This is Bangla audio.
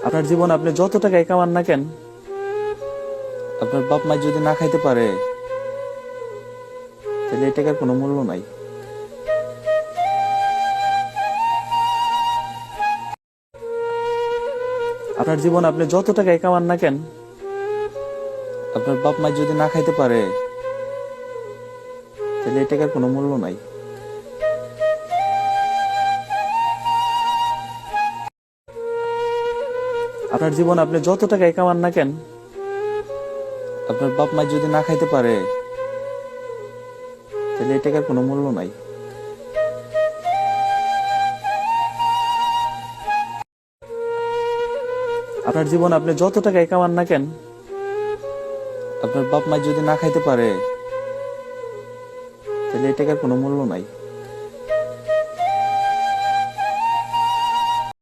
আপনার জীবন আপনি যত টাকাই কামান না কেন, আপনার বাপ মা যদি না খাইতে পারে, তাহলে এই টাকার কোনো মূল্য নাই। আপনার জীবন আপনি যত টাকাই কামান না কেন, আপনার বাপ মা যদি না খাইতে পারে, তাহলে এই টাকার কোনো মূল্য নাই। আপনার জীবন আপনি যত টাকাই কামান না কেন, আপনার বাপ মা যদি না খাইতে পারে, তাহলে এই টাকার কোনো মূল্য নাই। আপনার জীবন আপনি যত টাকাই কামান না কেন, আপনার বাপ মা যদি না খাইতে পারে, তাহলে এই টাকার কোনো মূল্য নাই।